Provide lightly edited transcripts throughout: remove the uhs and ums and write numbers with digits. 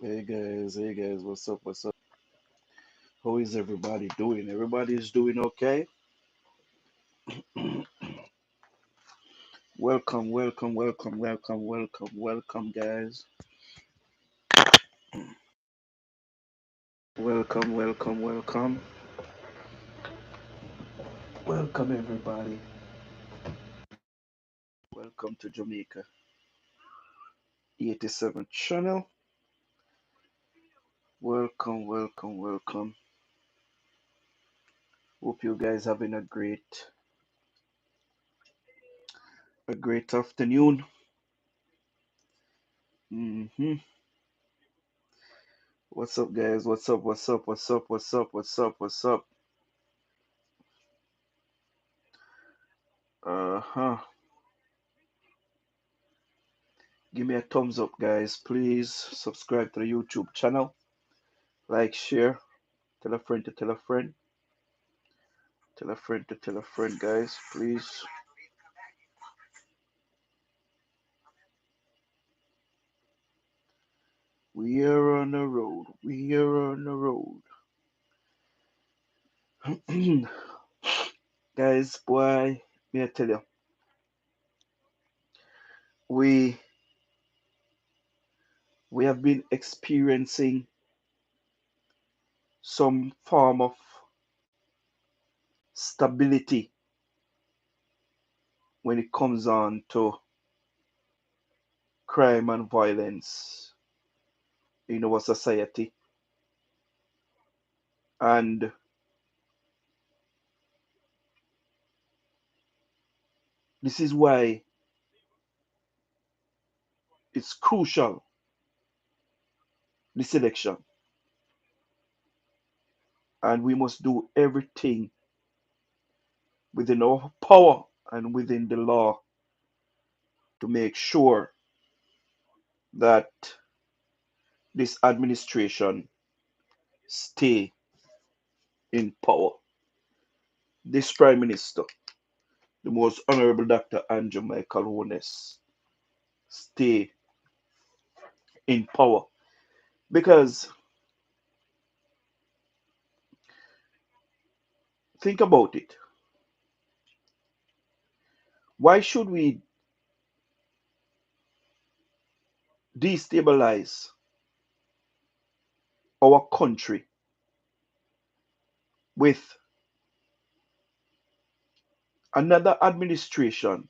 Hey guys, what's up? What's up? How is everybody doing? Everybody is doing okay? Welcome, guys. Welcome. Welcome, everybody. Welcome to Jamaica-87 channel. Welcome. Hope you guys having a great afternoon. hmm What's up, guys? What's up? Uh-huh. Give me a thumbs up, guys. Please subscribe to the YouTube channel. Like, share, tell a friend to tell a friend. Tell a friend to tell a friend, guys. Please. We are on the road. We are on the road. Guys, boy, may I tell you, we we have been experiencing some form of stability when it comes on to crime and violence in our society. And this is why it's crucial, this election. And we must do everything within our power and within the law to make sure that this administration stay in power. This Prime Minister, the most honorable Dr. Andrew Michael Holness, stay in power. Because think about it. Why should we destabilize our country with another administration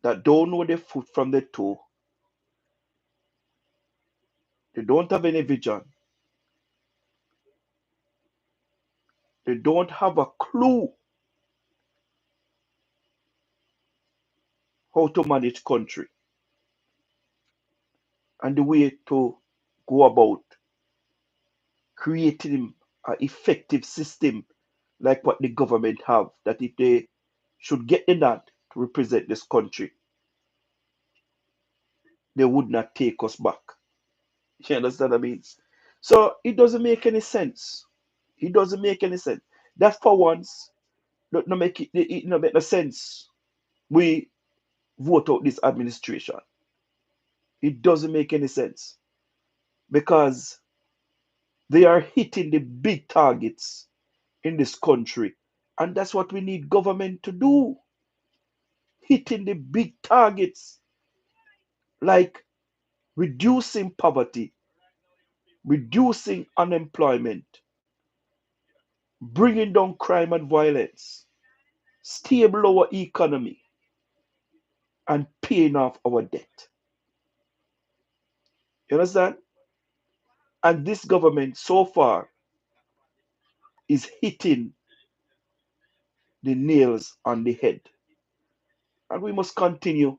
that don't know their foot from the toe? They don't have any vision. They don't have a clue how to manage country and the way to go about creating an effective system like what the government have, that if they should get in that to represent this country, they would not take us back. You understand what I mean? So it doesn't make any sense. It doesn't make any sense. That for once, no make it no make no sense. We vote out this administration. It doesn't make any sense because they are hitting the big targets in this country. And that's what we need government to do. Hitting the big targets like reducing poverty, reducing unemployment, bringing down crime and violence, stable our economy, and paying off our debt. You understand? And this government so far is hitting the nails on the head. And we must continue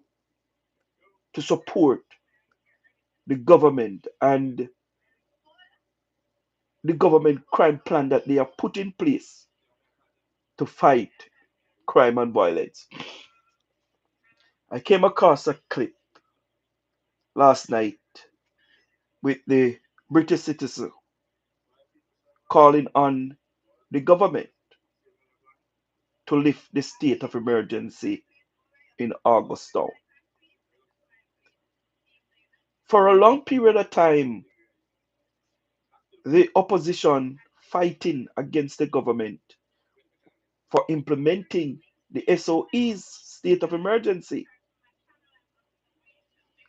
to support the government and the government crime plan that they have put in place to fight crime and violence. I came across a clip last night with the British citizen calling on the government to lift the state of emergency in August now. For a long period of time, the opposition fighting against the government for implementing the SOEs, state of emergency,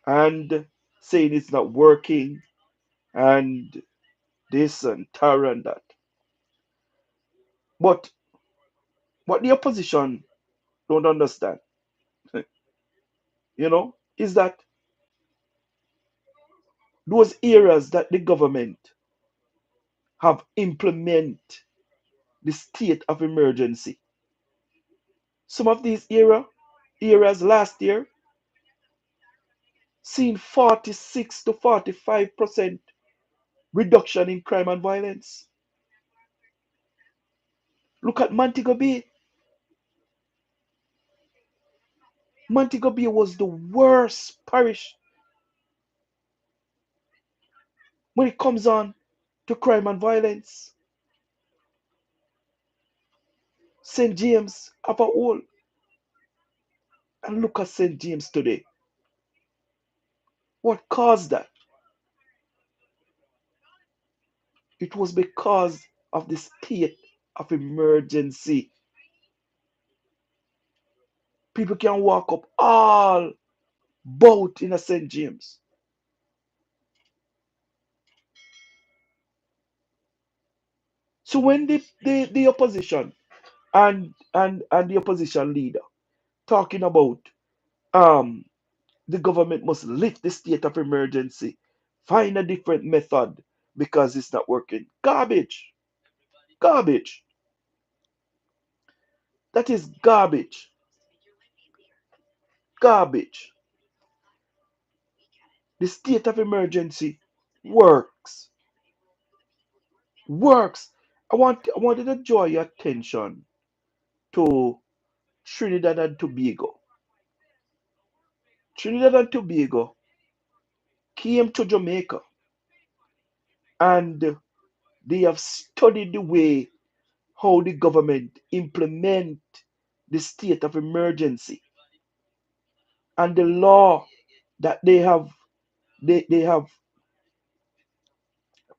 and saying it's not working and this and Tara and that. But what the opposition don't understand, is that those areas that the government have implement the state of emergency. Some of these areas last year seen 46 to 45% reduction in crime and violence. Look at Montego Bay. Montego Bay was the worst parish when it comes on to crime and violence. St. James upper all. And look at St. James today. What caused that? It was because of the state of emergency. People can walk up all boat in a St. James. So when the opposition and the opposition leader talking about um the government must lift the state of emergency, find a different method because it's not working. Garbage. Garbage. That is garbage. Garbage. The state of emergency works. Works. I wanted to draw your attention to Trinidad and Tobago. Trinidad and Tobago came to Jamaica and they have studied the way how the government implement the state of emergency and the law that they have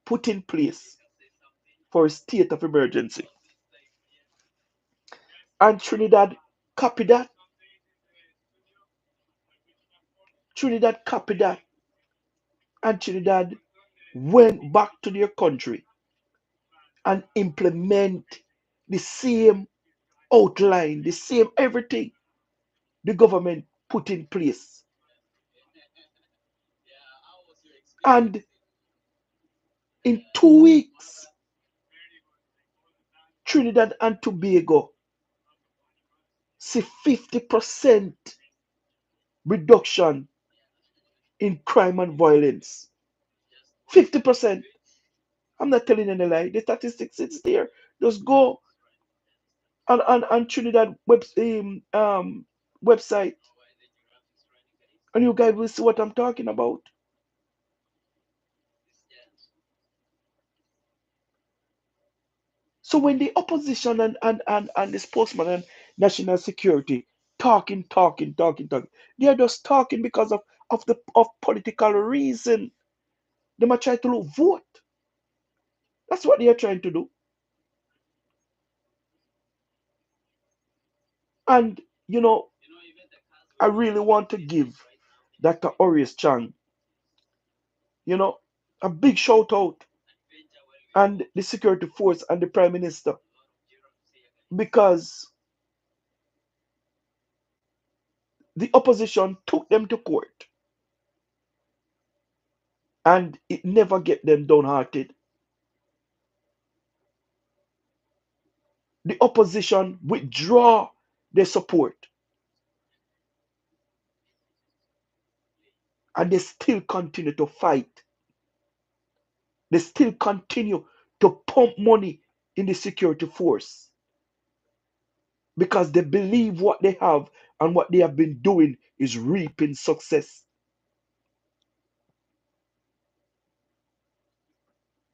put in place for a state of emergency. And Trinidad copied that. Trinidad copied that. And Trinidad went back to their country and implement the same outline, the same everything the government put in place. And in 2 weeks, Trinidad and Tobago see 50% reduction in crime and violence. 50%. I'm not telling any lie. The statistics, it's there. Just go on Trinidad website and you guys will see what I'm talking about. So when the opposition and the spokesman and national security talking, they are just talking because of political reason. They might try to vote. That's what they are trying to do. And I really want to give Dr. Orius Chang, you know, a big shout out and the security force and the prime minister because the opposition took them to court and it never get them downhearted. The opposition withdraw their support and they still continue to fight. They still continue to pump money in the security force because they believe what they have and what they have been doing is reaping success.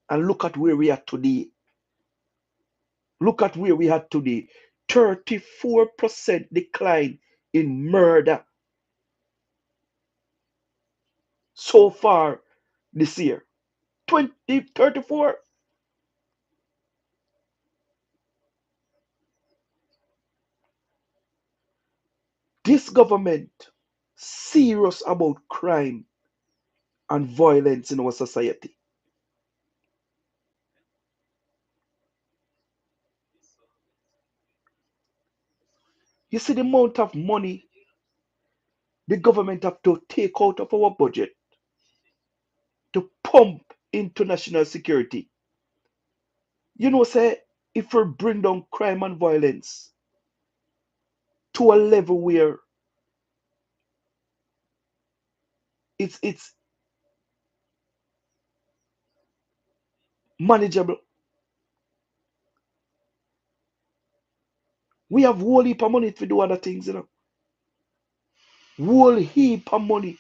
And look at where we are today. Look at where we are today. 34% decline in murder. so far this year. 2034. This government serious about crime and violence in our society. You see the amount of money the government have to take out of our budget to pump into national security. You know, say if we bring down crime and violence to a level where it's manageable, we have whole heap of money to do other things, you know. Whole heap of money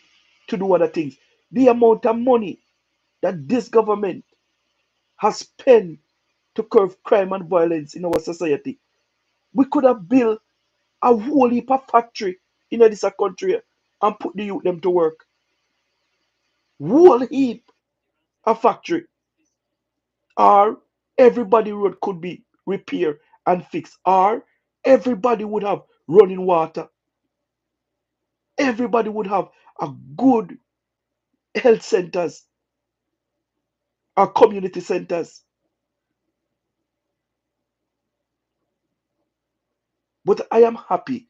to do other things. The amount of money that this government has spent to curb crime and violence in our society, we could have built a whole heap of factory in this country and put the youth them to work. Whole heap of factory. Or everybody road could be repaired and fixed. Or everybody would have running water. Everybody would have a good health centers or community centers. But I am happy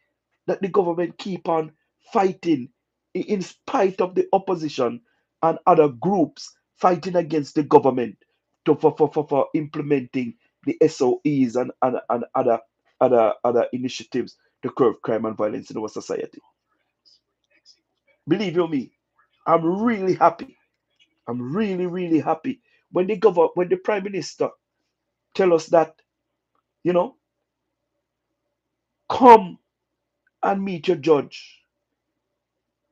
that the government keep on fighting in spite of the opposition and other groups fighting against the government for implementing the SOEs and other initiatives to curb crime and violence in our society. Believe you me, I'm really happy. I'm really happy when when the prime minister tell us that, you know, come and meet your judge.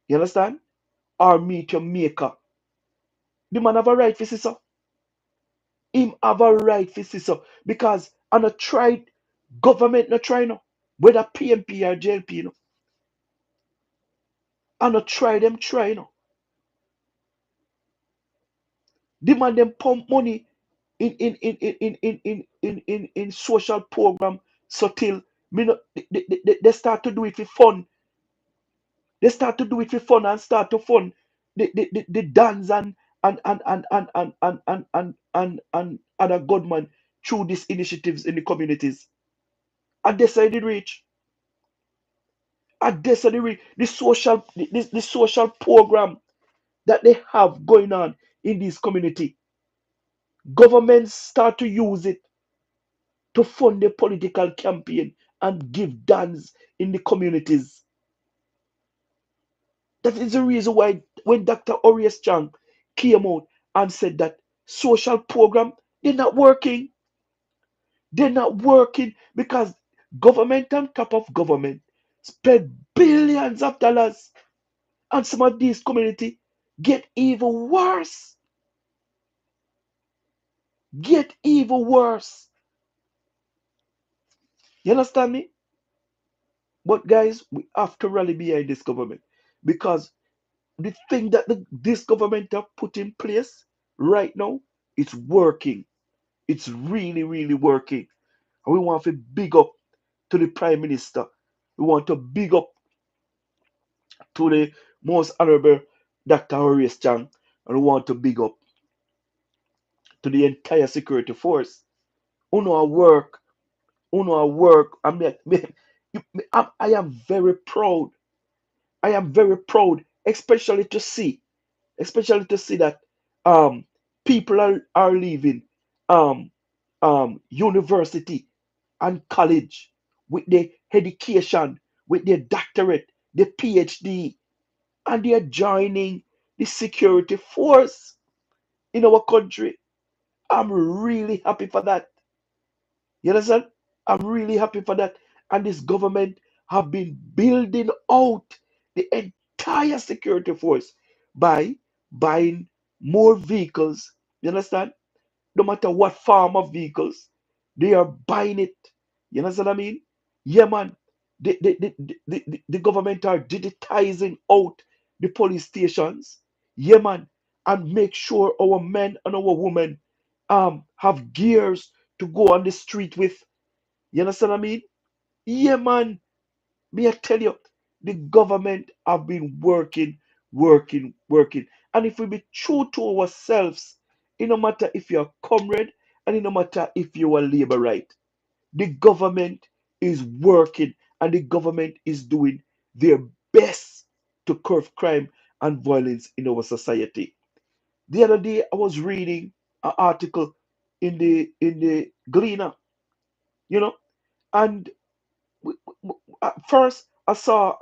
You understand? Or meet your maker. The man have a right for so. Him have a right for so. Because I not tried government not try no. Whether PMP or JLP, you know. I not try them try no. The man them pump money in social program so till me no, they start to do it for fun. They start to do it for fun and start to fund the dance and other government through these initiatives in the communities. And they say they reach. And they say they reach the social program that they have going on in this community. Governments start to use it to fund the political campaign and give dance in the communities. That is the reason why when Dr. Orias Chang came out and said that social program, they're not working. They're not working because government on top of government spend billions of dollars and some of these community get even worse. Get even worse. You understand me? But guys, we have to rally behind this government because the thing that this government have put in place right now, it's working. It's really working. And we want to big up to the Prime Minister. We want to big up to the most honorable Dr. Horace Chang. And we want to big up to the entire security force. Uno our work. Uno our work. I am very proud. I am very proud, especially to see that um people are leaving um university and college with their education, with their doctorate, their PhD, and they are joining the security force in our country. I'm really happy for that. You understand? I'm really happy for that. And this government have been building out the entire security force by buying more vehicles. You understand? No matter what form of vehicles, they are buying it. You understand what I mean? Yeah, man. The government are digitizing out the police stations. Yeah, man. And make sure our men and our women have gears to go on the street with. You understand what I mean? Yeah, man. Me, I tell you, the government have been working, working, working. And if we be true to ourselves, it no matter if you're a comrade and it no matter if you're a labor right, the government is working and the government is doing their best to curb crime and violence in our society. The other day I was reading an article in the Gleaner, you know, and at first I saw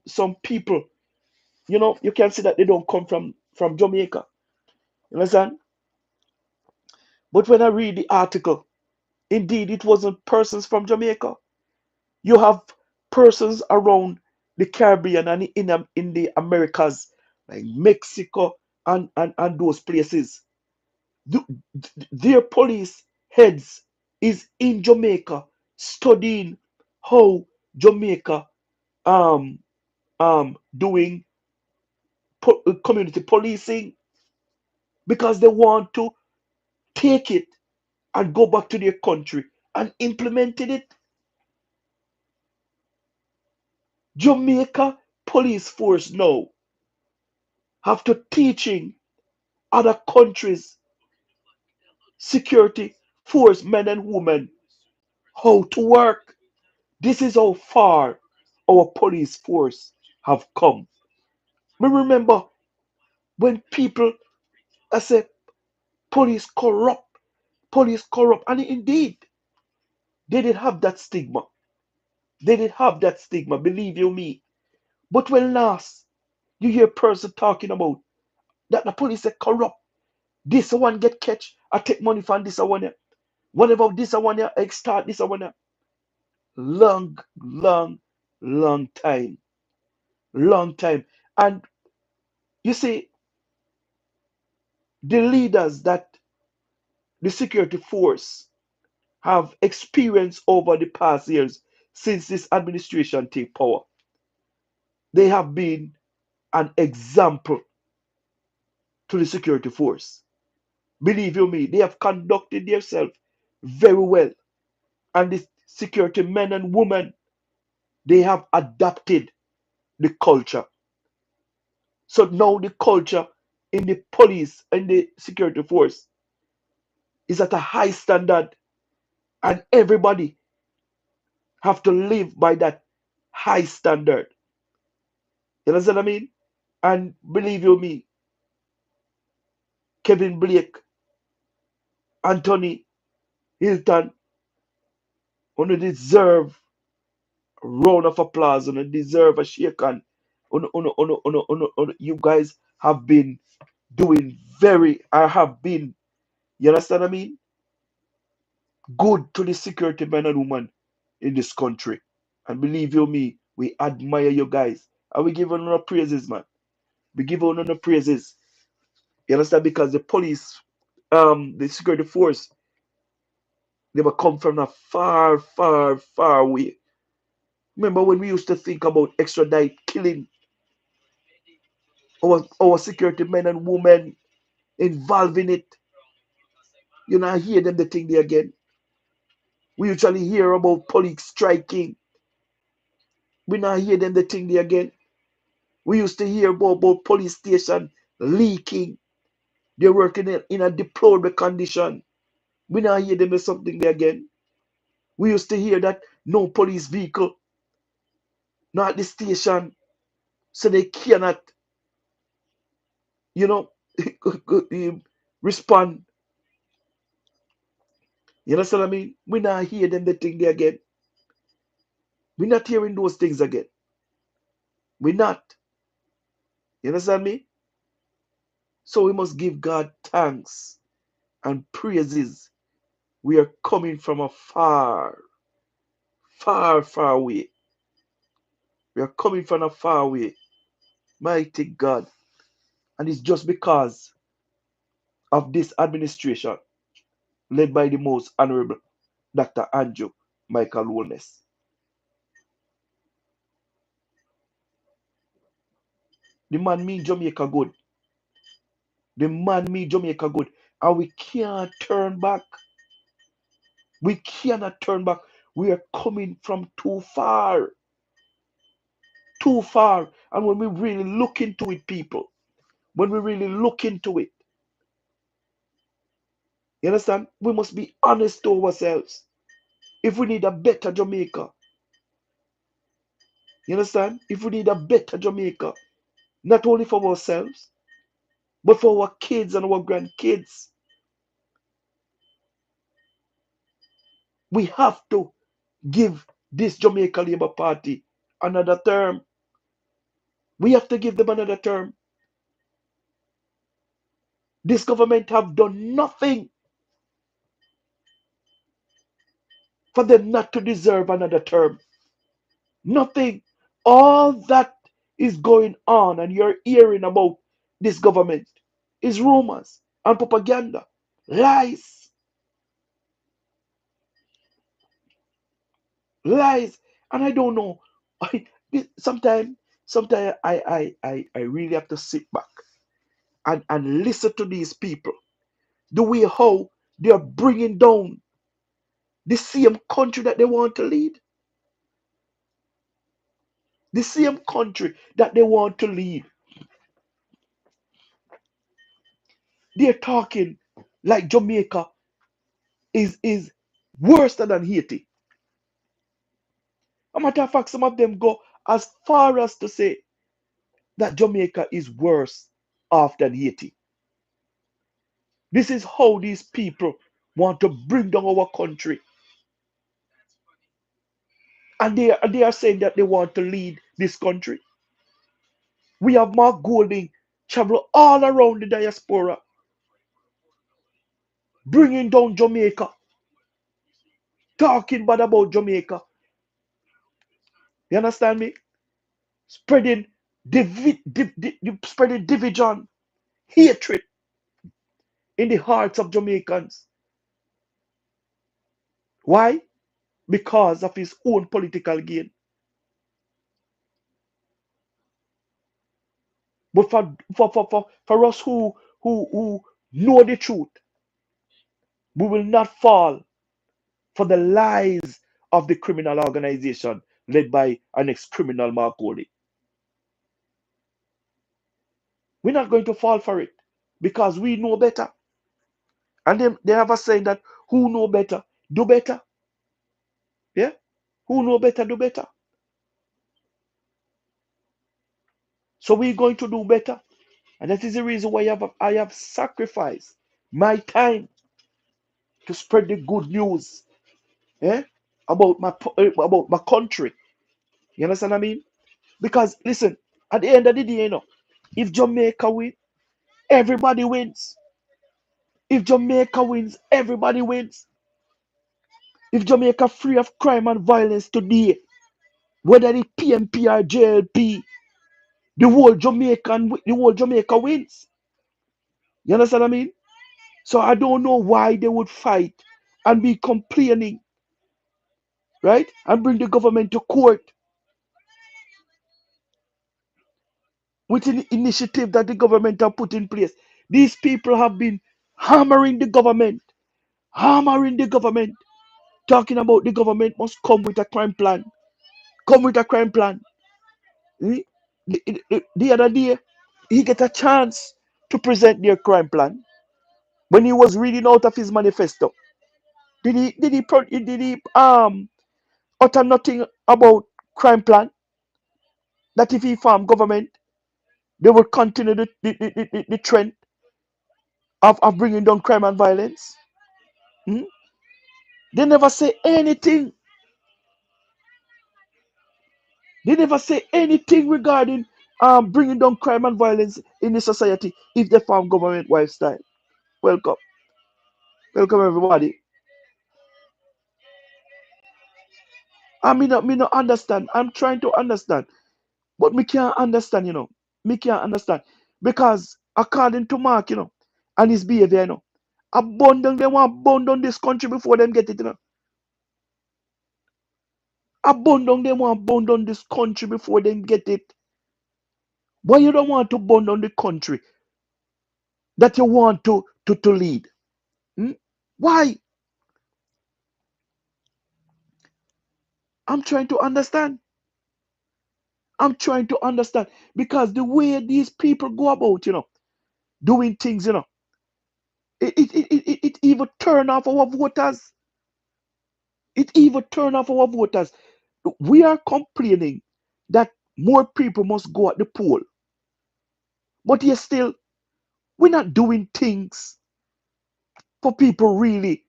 some people, you can see that they don't come from Jamaica. You understand? But when I read the article, indeed it wasn't persons from Jamaica. You have persons around the Caribbean and in the Americas, like Mexico and those places. Th- their police heads is in Jamaica studying how Jamaica um doing community policing because they want to take it and go back to their country and implemented it. Jamaica police force now have to teaching other countries security force men and women how to work. This is how far our police force have come. Me remember when people I say police corrupt, and indeed they did have that stigma. They did have that stigma, believe you me. But when last you hear a person talking about that the police are corrupt, this one get catch, I take money from this one here. Whatever this one here, I start this one here. Long, long, long time. Long time. And you see, the leaders that the security force have experienced over the past years since this administration take power, they have been an example to the security force. Believe you me, they have conducted themselves very well. And the security men and women, they have adapted the culture. So now the culture in the police and the security force is at a high standard, and everybody have to live by that high standard. You understand what I mean? And believe you me, Kevin Blake, Anthony Hilton, only deserve a round of applause, and deserve a shake hand. You guys have been doing I have been, you understand what I mean? Good to the security men and women in this country. And believe you me, we admire you guys. And we give on praises, man. We give on praises. You understand? Because the police, the security force, they will come from a far, far, far away. Remember when we used to think about extradite killing our security men and women involved in it? You know, I hear them the thing there again. We usually hear about police striking. We now hear them the thing there again. We used to hear about police station leaking. They're working in a deplorable condition. We now hear them the something there again. We used to hear that no police vehicle, not at the station, so they cannot, you know, respond. You understand what I mean? We now hear them the thing there again. We're not hearing those things again. We're not. You understand me? So we must give God thanks and praises. We are coming from a far, far, far away. We are coming from a far away. Mighty God. And it's just because of this administration led by the most honorable Dr. Andrew Michael Wolness. The man mean Jamaica good. The man mean Jamaica good. And we can't turn back. We cannot turn back. We are coming from too far. Too far. And when we really look into it, people, when we really look into it, you understand? We must be honest to ourselves. If we need a better Jamaica, you understand? If we need a better Jamaica, not only for ourselves, but for our kids and our grandkids, we have to give this Jamaica Labour Party another term. We have to give them another term. This government have done nothing for them not to deserve another term. Nothing. All that is going on and you're hearing about this government is rumors and propaganda, lies, lies. And I don't know. Sometimes, sometimes I really have to sit back and listen to these people. The way how they are bringing down the same country that they want to lead, the same country that they want to lead. They're talking like Jamaica is worse than Haiti. A matter of fact, some of them go as far as to say that Jamaica is worse off than Haiti. This is how these people want to bring down our country. And they are saying that they want to lead this country. We have Mark Golding travel all around the diaspora, bringing down Jamaica, talking bad about Jamaica. You understand me? Spreading spreading division, hatred in the hearts of Jamaicans. Why? Because of his own political gain. But for us who know the truth, we will not fall for the lies of the criminal organization led by an ex-criminal Mark Golding. We're not going to fall for it because we know better. And they have a saying that who know better, do better. Yeah? Who know better, do better. So we're going to do better. And that is the reason why I have sacrificed my time to spread the good news, eh, about my country. You understand what I mean? Because listen, at the end of the day, if Jamaica wins, everybody wins. If Jamaica wins, everybody wins. If Jamaica free of crime and violence today, whether the PMP or JLP, the whole Jamaica wins. You understand what I mean? So I don't know why they would fight and be complaining, right? And bring the government to court with an initiative that the government have put in place. These people have been hammering hammering the government, talking about the government must come with a crime plan. Come with a crime plan. Eh? The other day, he get a chance to present their crime plan when he was reading out of his manifesto. Did he utter nothing about crime plan? That if he form government, they will continue the trend of bringing down crime and violence. Hmm? They never say anything. They never say anything regarding bringing down crime and violence in the society if they form government lifestyle. Welcome, welcome everybody. Me not understand. I'm trying to understand, but me can't understand. Me can't understand because according to Mark, and his behavior, abandon they want abandon this country before them get it. Abandon they want abandon this country before them get it. Why you don't want to burn down the country that you want to lead? Hmm? Why? I'm trying to understand. I'm trying to understand because the way these people go about, doing things, it even turn off our voters. It even turn off our voters. We are complaining that more people must go at the poll, but yet still we're not doing things for people really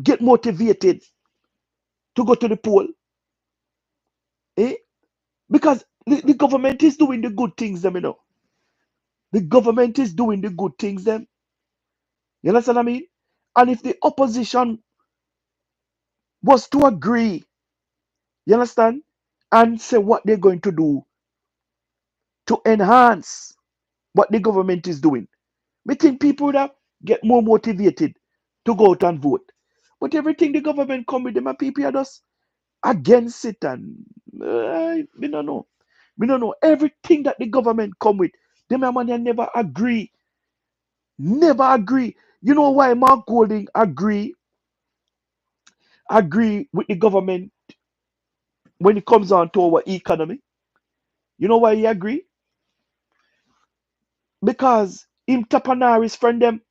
get motivated to go to the poll. Eh? Because the government is doing the good things, them. The government is doing the good things, them. You understand what I mean? And if the opposition was to agree, you understand, and say what they're going to do to enhance what the government is doing, we think people would have get more motivated to go out and vote. But everything the government come with them and people are just against it and we don't know. We don't know. Everything that the government come with, them and man never agree. Never agree. You know why Mark Golding agree with the government when it comes on to our economy? You know why he agree? Because him Tapanaris friend them.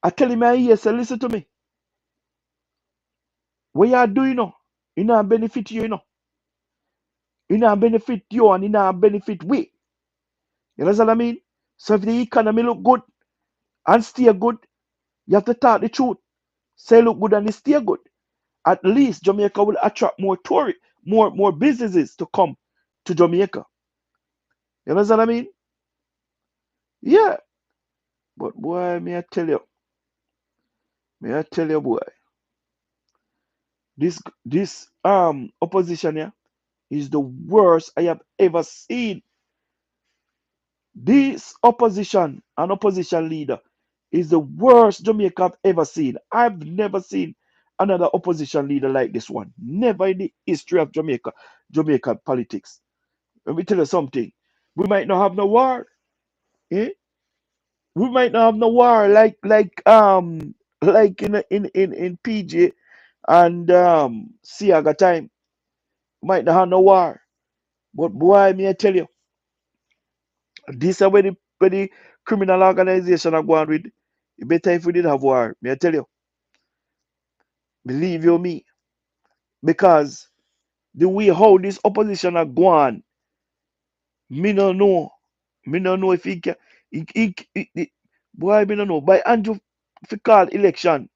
I tell him I say listen to me. What you are doing, it not benefit you, It not benefit you and it not benefit we. You understand what I mean? So if the economy look good and stay good, you have to talk the truth. Say look good and it stay good. At least Jamaica will attract more tourists, more businesses to come to Jamaica. You understand what I mean? Yeah. But boy, may I tell you, boy, this opposition here is the worst I have ever seen. This opposition, an opposition leader, is the worst Jamaica have ever seen. I've never seen another opposition leader like this one. Never in the history of Jamaican politics. Let me tell you something. We might not have no war. Eh? We might not have no war like in PJ and Siaga time. Might not have no war. But boy, me I tell you, this is where the criminal organization are going with. It better if we did have war. Me I tell you, believe you me, because the way how this opposition are going, me no know. Me no know if he can. Boy, me no know. By Andrew fi call election,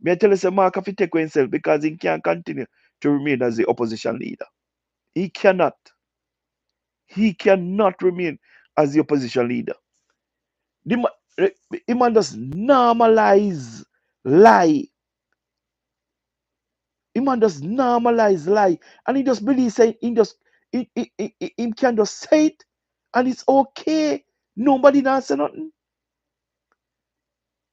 me I tell you, say Mark have to take himself because he can't continue to remain as the opposition leader. He cannot. He cannot remain as the opposition leader. The man just normalize lie. The man just normalize lie. And he just believe say he can just say it and it's okay. Nobody not say nothing.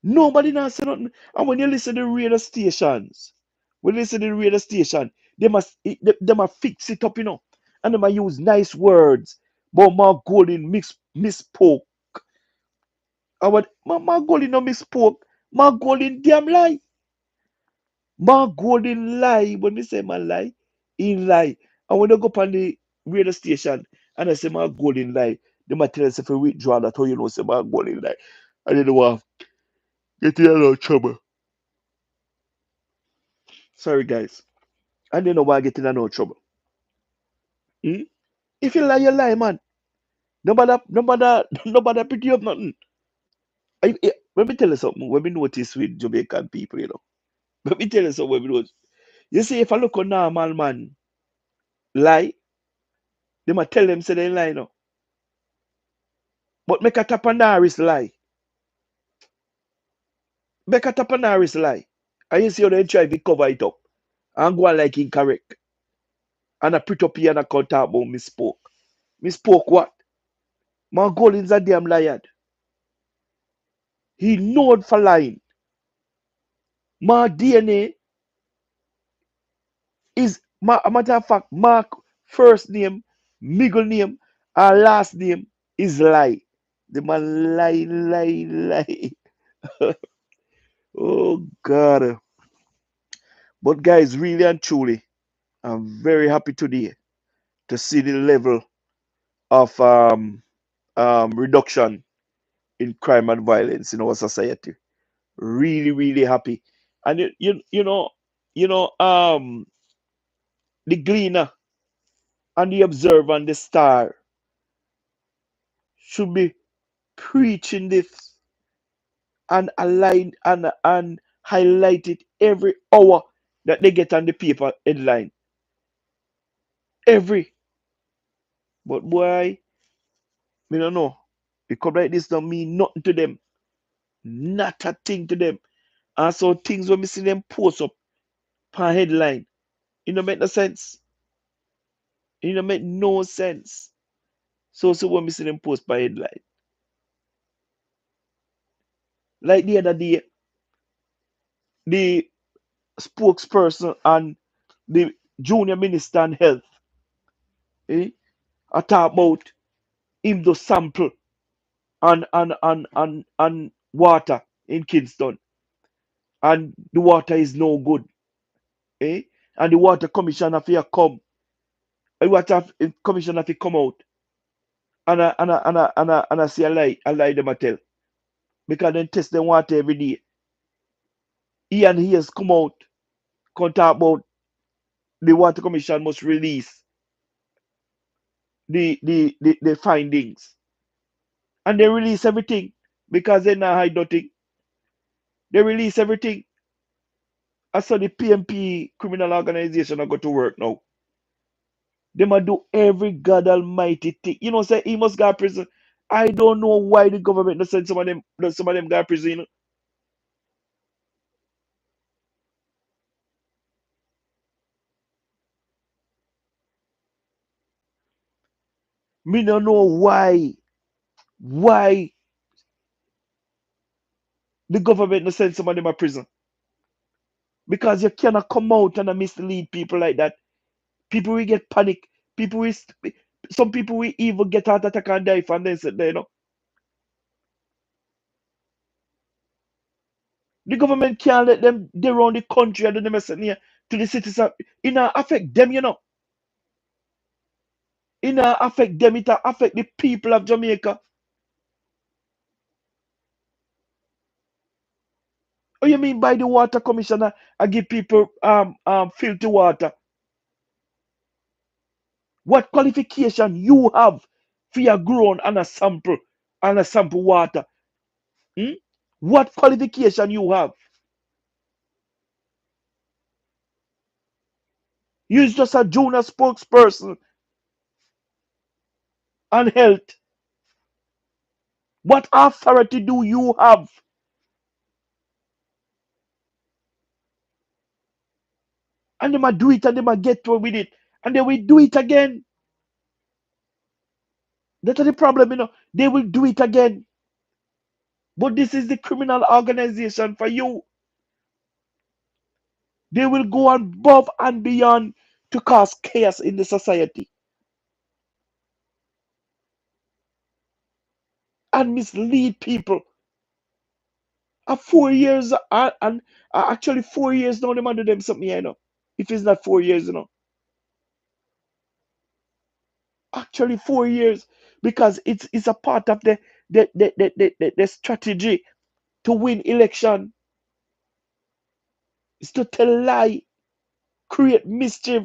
Nobody not say nothing. And when you listen to the radio stations, when you listen to the radio station, they must fix it up, And they must use nice words. But Mark Golden misspoke. And what Mark Golden no misspoke. Mark Golden damn lie. Mark Golden lie. When they say man lie, he lie. And when they go up on the radio station and I say Mark Golden lie, they might tell us if we withdraw that how say Mark Golden lie. And they don't want to get in a lot of trouble. Sorry guys. And they know why I get in no trouble. Hmm? If you lie, man. Nobody pick you up nothing. Let me tell you something. When we notice with Jamaican people, Let me tell you something. When we notice. You see, if I look on normal man lie, they might tell them say they lie no. But make a tapanaris lie. Make a tapanaris lie. And you see how they try to cover it up. And go on like incorrect. And I put up here and I can't talk about misspoke. Misspoke what? My Golding's a damn liar. He known for lying. My DNA is A matter of fact, Mark first name, middle name, and last name is lie. The man lie, lie, lie. Oh God. But guys, really and truly, I'm very happy today to see the level of reduction in crime and violence in our society. Really, really happy. And you know, the gleaner and the observer and the star should be preaching this and align and highlight it every hour that they get on the paper headline. Every. But boy, me don't know. It come like this don't mean nothing to them. Not a thing to them. And so things when me see them post up per headline, it don't make no sense. It don't make no sense. So when me see them post by headline. Like the other day, the spokesperson and the junior minister in health, eh, I talk about him to sample and water in Kingston. And the water is no good. Eh? And the water commissioner have to come. The water commissioner have to come out. And I see a lie them a tell. Because they test the water every day. He and he has come out, come talk about the water commission must release the findings. And they release everything because they not hide nothing. They release everything. I saw the PMP criminal organization are go to work now. They might do every God Almighty thing. You know, say he must go to prison. I don't know why the government not send some of them go to prison. You know? Me don't know why the government not send some of them to prison. Because you cannot come out and mislead people like that. People will get panic. People will some people will even get heart attack and die from them sit there, you know. The government can't let them they run the country and them sitting here to the citizens. It not affect them, you know. It not affect them, it affect the people of Jamaica. What you mean by the water commissioner? I give people filthy water. What qualification you have for your grown and a sample water? Hmm? What qualification you have? You're just a junior spokesperson on health. What authority do you have? And they might do it and they might get through with it. And they will do it again. That's the problem, you know. They will do it again. But this is the criminal organization for you. They will go above and beyond to cause chaos in the society and mislead people. 4 years and actually 4 years now, they might do them something, you know. If it's not 4 years, you know. Actually 4 years because it's a part of the strategy to win election is to tell lie, create mischief,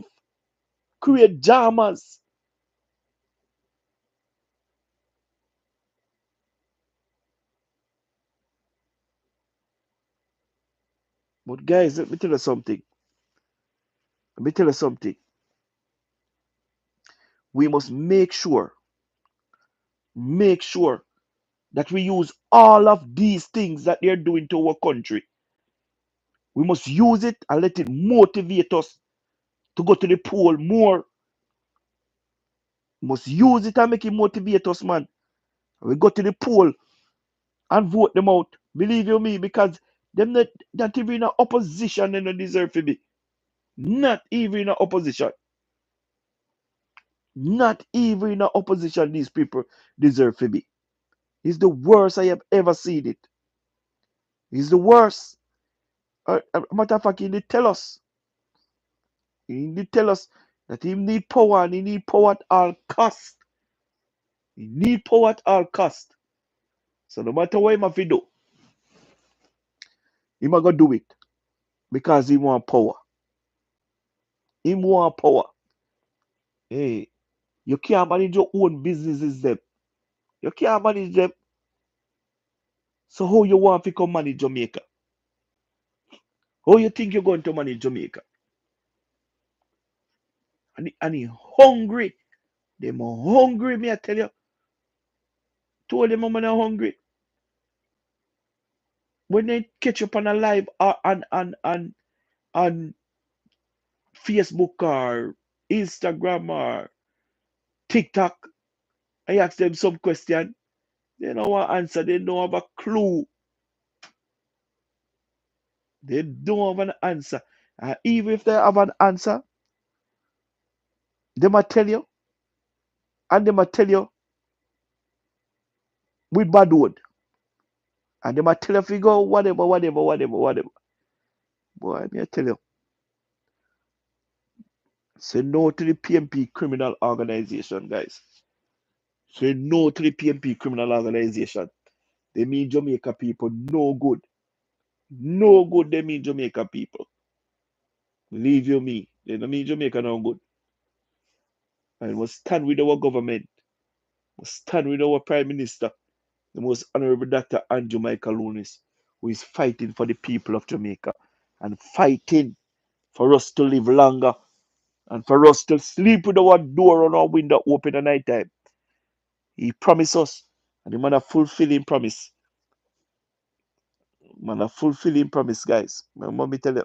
create dramas. But guys, let me tell you something. Let me tell you something. We must make sure that we use all of these things that they're doing to our country. We must use it and let it motivate us to go to the poll more. We must use it and make it motivate us, man. We go to the poll and vote them out. Believe you me, because them not even in a opposition they don't deserve to be. Not even in a opposition. Not even in the opposition these people deserve to be. It's the worst I have ever seen it. It's the worst. Matter of fact, he did tell us. He did tell us that he need power and he need power at all cost. He need power at all cost. So no matter what he have to do, he might go do it because he want power. He want power. Hey, you can't manage your own businesses them. You can't manage them. So how you want to come manage Jamaica? How you think you're going to manage Jamaica? And he hungry. Them hungry, me I tell you. Told them I'm not hungry. When they catch up on a live on Facebook or Instagram or TikTok, I ask them some question. They don't want answer. They don't have a clue. They don't have an answer. And even if they have an answer, they might tell you, and they might tell you with bad word. And they might tell you if you go whatever, whatever, whatever, whatever. Boy, me I tell you, say no to the PMP criminal organization, guys. Say no to the PMP criminal organization. They mean Jamaica people no good. No good they mean Jamaica people. Believe you me. They don't mean Jamaica no good. And we stand with our government. We stand with our Prime Minister, the most honorable Dr. Andrew Michael Lunis, who is fighting for the people of Jamaica and fighting for us to live longer and for us to sleep with our door and our window open at night time. He promised us, and the man a fulfilling promise. Man a fulfilling promise, guys. Let me tell you,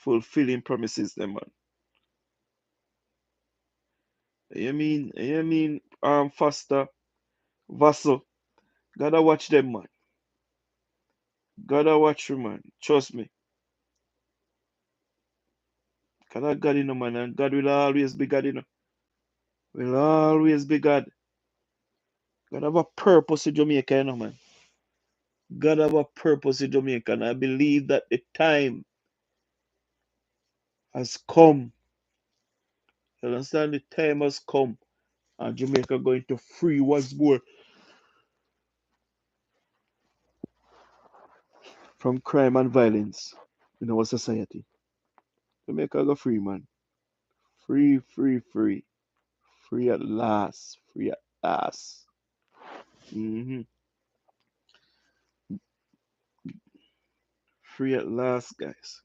fulfilling promises, them man. Faster, Vassal. Gotta watch them, man. Gotta watch you, man. Trust me. Cause God, you know, man, and God will always be God, you know. Will always be God. God have a purpose in Jamaica, you know, man. God have a purpose in Jamaica, and I believe that the time has come. You understand? The time has come, and Jamaica going to free once more from crime and violence in our society. Jamaica go free, man. Free, free, free. Free at last. Free at last. hmm Free at last, guys.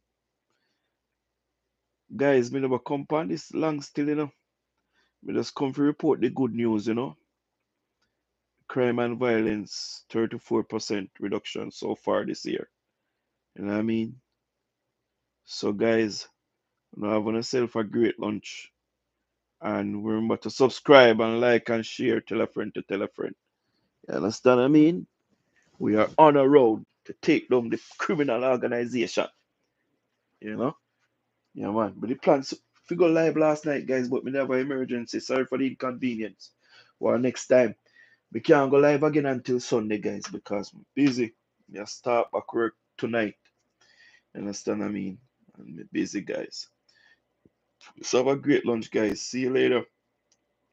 Guys, me never come on this long still, you know. We just come to report the good news, you know. Crime and violence, 34% reduction so far this year. You know what I mean? So, guys, now have on yourself a great lunch. And remember to subscribe and like and share. Tell a friend to tell a friend. You understand what I mean? We are on a road to take down the criminal organization. You know? Yeah, man. But the plans figure live last night, guys, but we never emergency. Sorry for the inconvenience. Well, next time. We can't go live again until Sunday, guys, because I'm busy. I start back work tonight. You understand what I mean? I'm busy, guys. So have a great lunch, guys. See you later.